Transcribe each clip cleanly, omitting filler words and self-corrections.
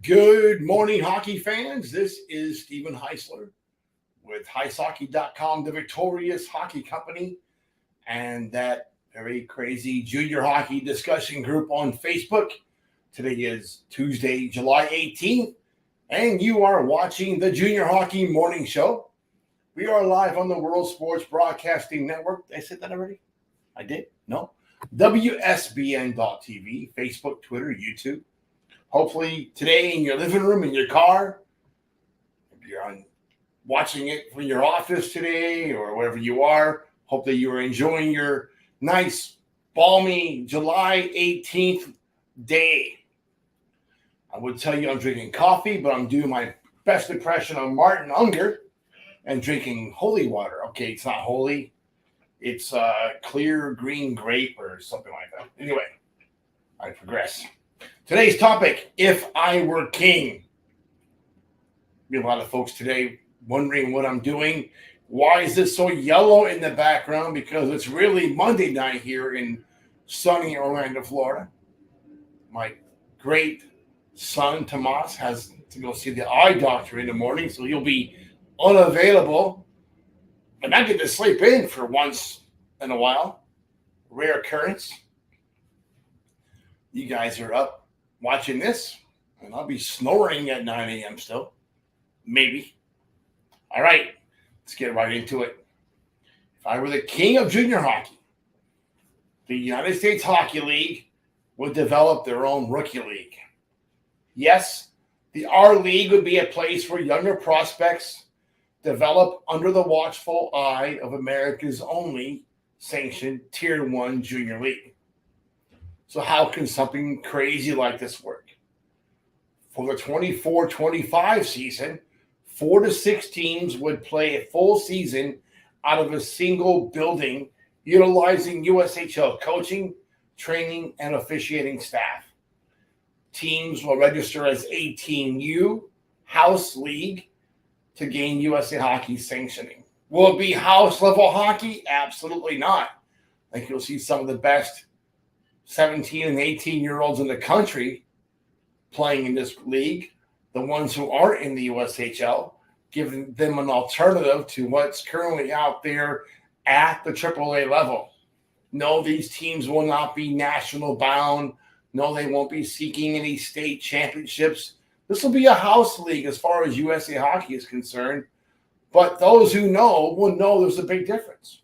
Good morning, hockey fans. This is Steven Heisler with HeisHockey.com, the victorious hockey company, and that very crazy junior hockey discussion group on Facebook. Today is Tuesday, July 18th, and you are watching the Junior Hockey Morning Show. We are live on the World Sports Broadcasting Network. Did I say that already? I did? No? WSBN.TV, Facebook, Twitter, YouTube. Hopefully today in your living room, in your car, if you're watching it from your office today or wherever you are, hope that you are enjoying your nice, balmy July 18th day. I would tell you I'm drinking coffee, but I'm doing my best impression of Martin Unger and drinking holy water. Okay, it's not holy. It's clear green grape or something like that. Anyway, I progress. Today's topic, if I were king. Be a lot of folks today wondering what I'm doing. Why is this so yellow in the background? Because it's really Monday night here in sunny Orlando, Florida. My great son, Tomas, has to go see the eye doctor in the morning, so he'll be unavailable. And I get to sleep in for once in a while. Rare occurrence. You guys are up watching this, and I'll be snoring at 9 a.m. still. Maybe. All right, let's get right into it. If I were the king of junior hockey, the United States Hockey League would develop their own rookie league. Yes, the R League would be a place where younger prospects develop under the watchful eye of America's only sanctioned Tier 1 junior league. So how can something crazy like this work? For the 24-25 season, 4 to 6 teams would play a full season out of a single building, utilizing USHL coaching, training, and officiating staff. Teams will register as 18U House League to gain USA Hockey sanctioning. Will it be house-level hockey? Absolutely not. I think you'll see some of the best 17 and 18-year-olds in the country playing in this league, the ones who aren't in the USHL, giving them an alternative to what's currently out there at the AAA level. No, these teams will not be national bound. No, they won't be seeking any state championships. This will be a house league as far as USA Hockey is concerned. But those who know will know there's a big difference.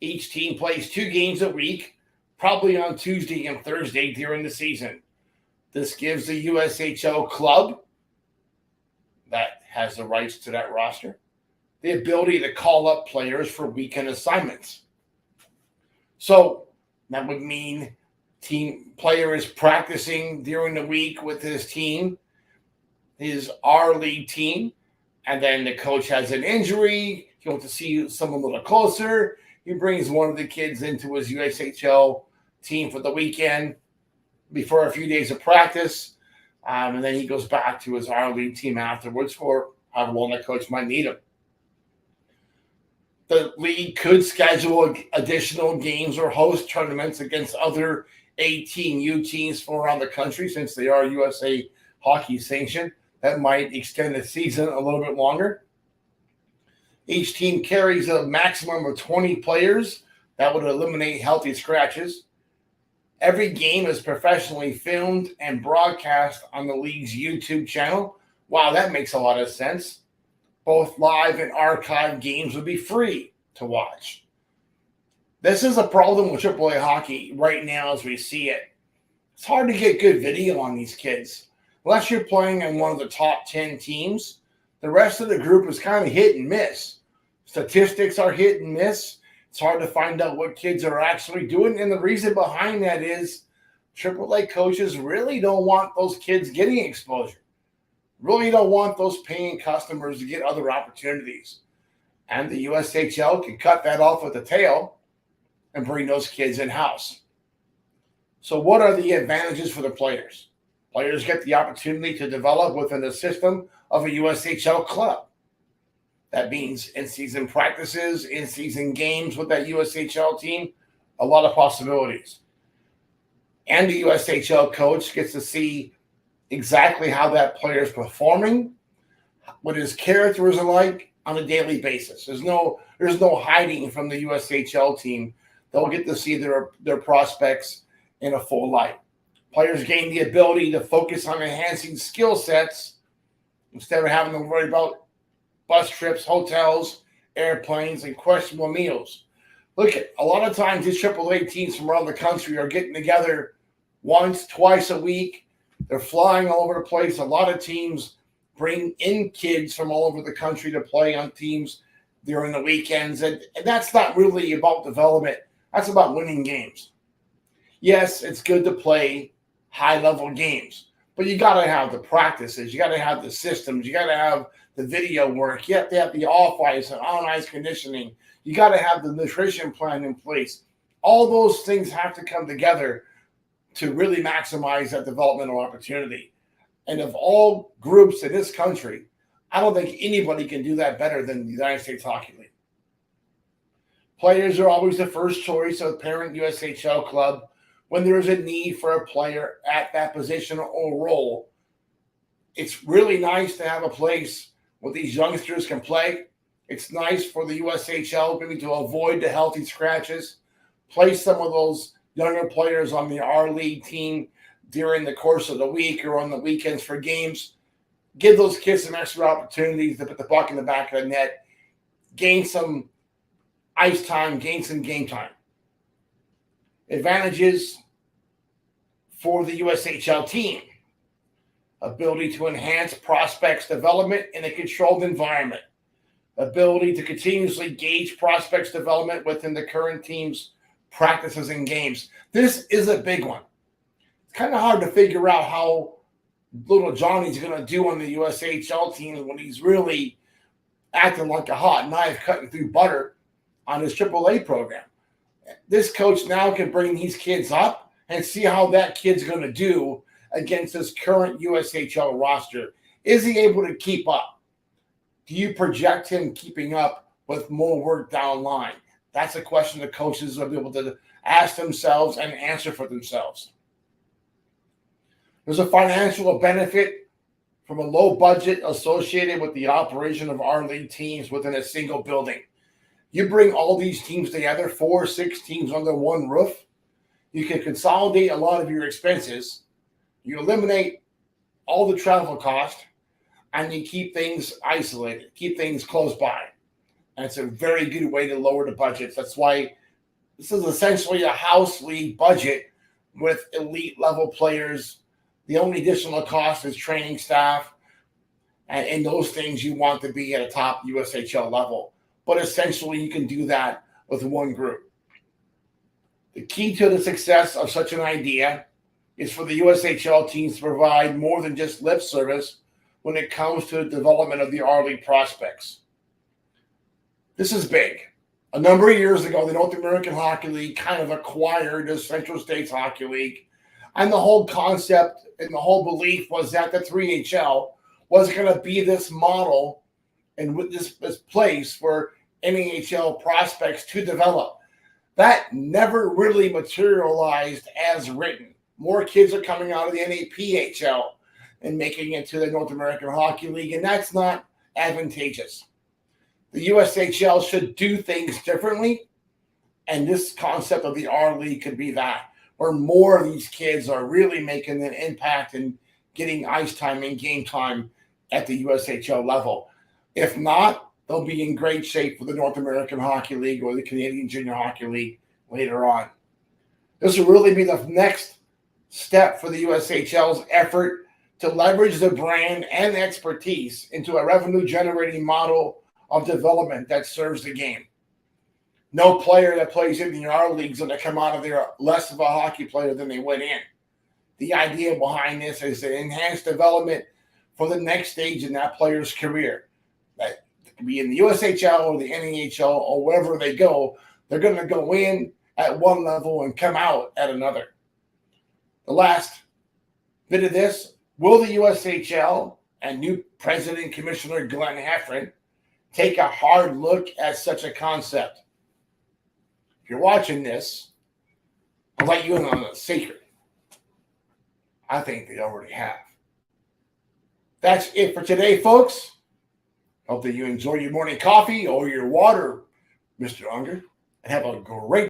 Each team plays 2 games a week, probably on Tuesday and Thursday during the season. This gives the USHL club that has the rights to that roster the ability to call up players for weekend assignments. So that would mean team player is practicing during the week with his team, his R League team, and then the coach has an injury. He wants to see someone a little closer. He brings one of the kids into his USHL team for the weekend before a few days of practice, and then he goes back to his R League team afterwards for however long the coach might need him. The league could schedule additional games or host tournaments against other 18U teams from around the country since they are USA Hockey sanctioned. That might extend the season a little bit longer. Each team carries a maximum of 20 players. That would eliminate healthy scratches. Every game is professionally filmed and broadcast on the league's YouTube channel. Wow, that makes a lot of sense. Both live and archived games would be free to watch. This is a problem with AAA hockey right now as we see it. It's hard to get good video on these kids. Unless you're playing in one of the top 10 teams, the rest of the group is kind of hit and miss. Statistics are hit and miss. It's hard to find out what kids are actually doing. And the reason behind that is AAA coaches really don't want those kids getting exposure. Really don't want those paying customers to get other opportunities. And the USHL can cut that off at the tail and bring those kids in-house. So, what are the advantages for the players? Players get the opportunity to develop within the system of a USHL club. That means in season practices, in season games with that USHL team, a lot of possibilities. And the USHL coach gets to see exactly how that player is performing, what his character is like on a daily basis. There's no hiding from the USHL team. They'll get to see their prospects in a full light. Players gain the ability to focus on enhancing skill sets instead of having to worry about bus trips, hotels, airplanes, and questionable meals. Look, a lot of times these AAA teams from around the country are getting together once, twice a week. They're flying all over the place. A lot of teams bring in kids from all over the country to play on teams during the weekends. And that's not really about development. That's about winning games. Yes, it's good to play high-level games, but you got to have the practices. You got to have the systems. You got to have the video work. You have to have the off-ice and on-ice conditioning. You got to have the nutrition plan in place. All those things have to come together to really maximize that developmental opportunity. And of all groups in this country, I don't think anybody can do that better than the United States Hockey League. Players are always the first choice of the parent USHL club when there is a need for a player at that position or role. It's really nice to have a place where these youngsters can play. It's nice for the USHL maybe to avoid the healthy scratches, place some of those younger players on the R League team during the course of the week or on the weekends for games. Give those kids some extra opportunities to put the puck in the back of the net, gain some ice time, gain some game time. Advantages for the USHL team: ability to enhance prospects' development in a controlled environment, ability to continuously gauge prospects' development within the current team's practices and games. This is a big one. It's kind of hard to figure out how little Johnny's going to do on the USHL team when he's really acting like a hot knife cutting through butter on his AAA program. This coach now can bring these kids up and see how that kid's going to do against his current USHL roster. Is he able to keep up? Do you project him keeping up with more work down line? That's a question the coaches will be able to ask themselves and answer for themselves. There's a financial benefit from a low budget associated with the operation of our league teams within a single building. You bring all these teams together, 4 or 6 teams under one roof. You can consolidate a lot of your expenses. You eliminate all the travel cost, and you keep things isolated, keep things close by. And it's a very good way to lower the budgets. That's why this is essentially a house league budget with elite level players. The only additional cost is training staff and those things you want to be at a top USHL level. But essentially, you can do that with one group. The key to the success of such an idea is for the USHL teams to provide more than just lip service when it comes to the development of the R League prospects. This is big. A number of years ago, the North American Hockey League kind of acquired the Central States Hockey League. And the whole concept and the whole belief was that the 3HL was going to be this model and with this place for NAHL prospects to develop. That never really materialized as written. More kids are coming out of the NAPHL and making it to the North American Hockey League, and that's not advantageous. The USHL should do things differently, and this concept of the R League could be that, where more of these kids are really making an impact and getting ice time and game time at the USHL level. If not, they'll be in great shape for the North American Hockey League or the Canadian Junior Hockey League later on. This will really be the next step for the USHL's effort to leverage the brand and expertise into a revenue-generating model of development that serves the game. No player that plays in the R League is going to come out of there less of a hockey player than they went in. The idea behind this is to enhance development for the next stage in that player's career. That could be in the USHL or the NAHL or wherever they go, they're going to go in at one level and come out at another. The last bit of this, will the USHL and new president commissioner Glenn Heffron take a hard look at such a concept? If you're watching this, I'll let you in on a secret. I think they already have. That's it for today, folks. Hope that you enjoy your morning coffee or your water, Mr. Unger, and have a great